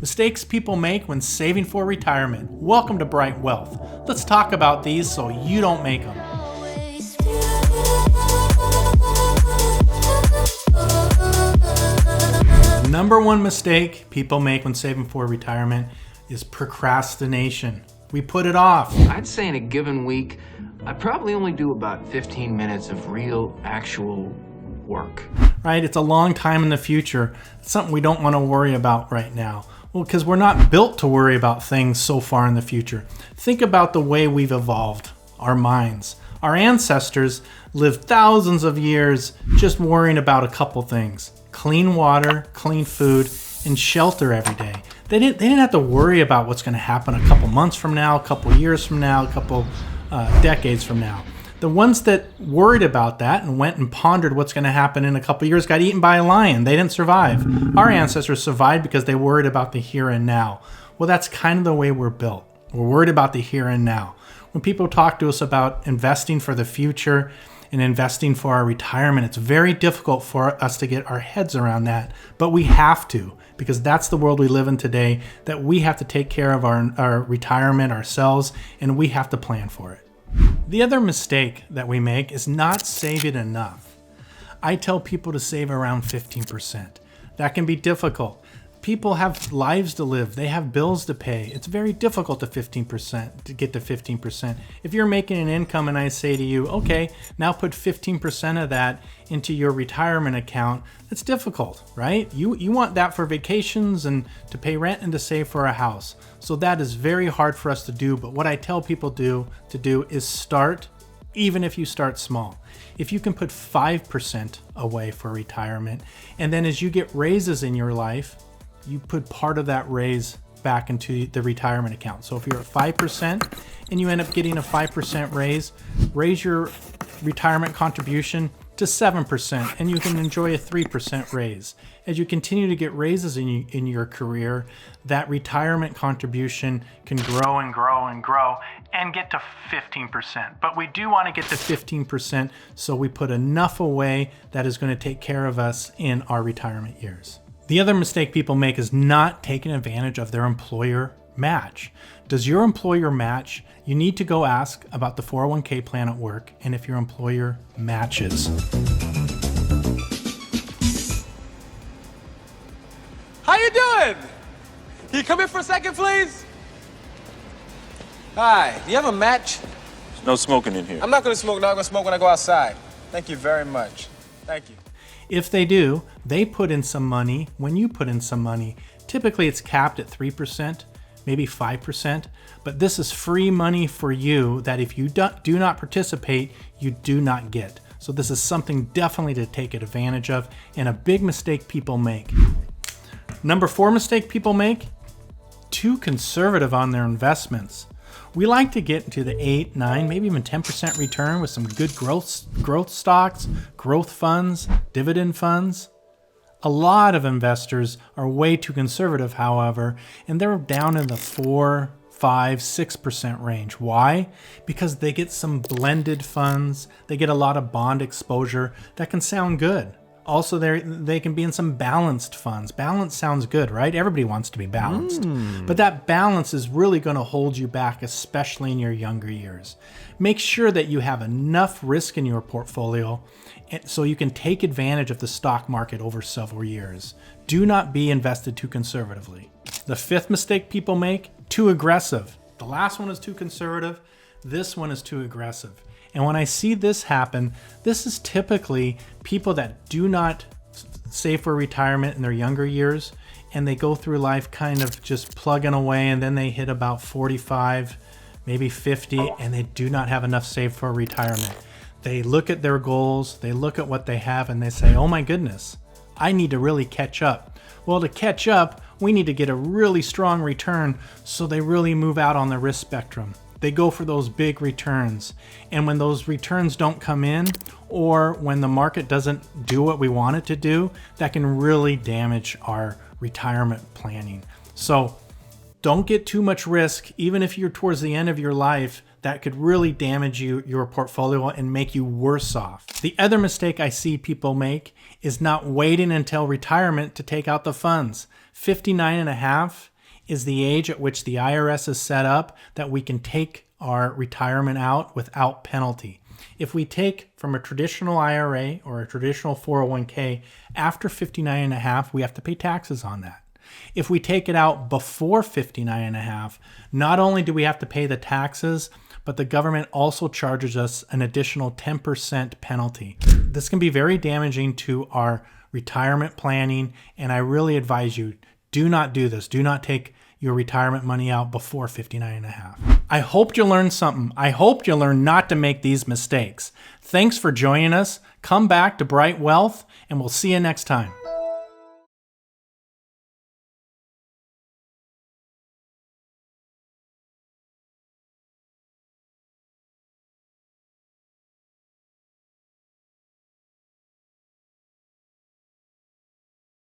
Mistakes people make when saving for retirement. Welcome to Bright Wealth. Let's talk about these so you don't make them. Number one mistake people make when saving for retirement is procrastination. We put it off. I'd say in a given week, I probably only do about 15 minutes of real, actual work. Right? It's a long time in the future. It's something we don't want to worry about right now. Well, because we're not built to worry about things so far in the future. Think about the way we've evolved, our minds. Our ancestors lived thousands of years just worrying about a couple things: clean water, clean food, and shelter every day. They didn't have to worry about what's going to happen a couple months from now, a couple years from now, a couple decades from now. The ones that worried about that and went and pondered what's going to happen in a couple years got eaten by a lion. They didn't survive. Our ancestors survived because they worried about the here and now. Well, that's kind of the way we're built. We're worried about the here and now. When people talk to us about investing for the future and investing for our retirement, it's very difficult for us to get our heads around that, but we have to, because that's the world we live in today, that we have to take care of our retirement ourselves, and we have to plan for it. The other mistake that we make is not saving enough. I tell people to save around 15%. That can be difficult. People have lives to live. They have bills to pay. It's very difficult to get to 15%. If you're making an income and I say to you, okay, now put 15% of that into your retirement account, it's difficult, right? You want that for vacations and to pay rent and to save for a house. So that is very hard for us to do. But what I tell people to do is start, even if you start small. If you can put 5% away for retirement, and then as you get raises in your life, you put part of that raise back into the retirement account. So if you're at 5% and you end up getting a 5% raise your retirement contribution to 7%, and you can enjoy a 3% raise. As you continue to get raises in your career, that retirement contribution can grow and grow and grow and get to 15%. But we do want to get to 15%, so we put enough away that is going to take care of us in our retirement years. The other mistake people make is not taking advantage of their employer match. Does your employer match? You need to go ask about the 401k plan at work and if your employer matches. How you doing? Can you come in for a second, please? Hi, do you have a match? There's no smoking in here. I'm not gonna smoke now. I'm gonna smoke when I go outside. Thank you very much. Thank you. If they do, they put in some money when you put in some money. Typically it's capped at 3%, maybe 5%, but this is free money for you that if you do not participate, you do not get. So this is something definitely to take advantage of, and a big mistake people make. Number 4 mistake people make, too conservative on their investments. We like to get into the 8, 9, maybe even 10% return with some good growth stocks, growth funds, dividend funds. A lot of investors are way too conservative, however, and they're down in the 4, 5, 6% range. Why? Because they get some blended funds. They get a lot of bond exposure. That can sound good. Also, they can be in some balanced funds. Balance sounds good, right? Everybody wants to be balanced. But that balance is really going to hold you back, especially in your younger years. Make sure that you have enough risk in your portfolio so you can take advantage of the stock market over several years. Do not be invested too conservatively. The 5th mistake people make, too aggressive. The last one is too conservative. This one is too aggressive. And when I see this happen, this is typically people that do not save for retirement in their younger years, and they go through life kind of just plugging away, and then they hit about 45, maybe 50, and they do not have enough saved for retirement. They look at their goals, they look at what they have, and they say, oh my goodness, I need to really catch up. Well, to catch up, we need to get a really strong return, so they really move out on the risk spectrum. They go for those big returns. And when those returns don't come in, or when the market doesn't do what we want it to do, that can really damage our retirement planning. So don't get too much risk. Even if you're towards the end of your life, that could really damage your portfolio and make you worse off. The other mistake I see people make is not waiting until retirement to take out the funds. 59 and a half is the age at which the IRS is set up that we can take our retirement out without penalty. If we take from a traditional IRA or a traditional 401k after 59 and a half, we have to pay taxes on that. If we take it out before 59 and a half, not only do we have to pay the taxes, but the government also charges us an additional 10% penalty. This can be very damaging to our retirement planning, and I really advise you, do not do this. Do not take your retirement money out before 59 and a half. I hope you learned something. I hope you learned not to make these mistakes. Thanks for joining us. Come back to Bright Wealth, and we'll see you next time.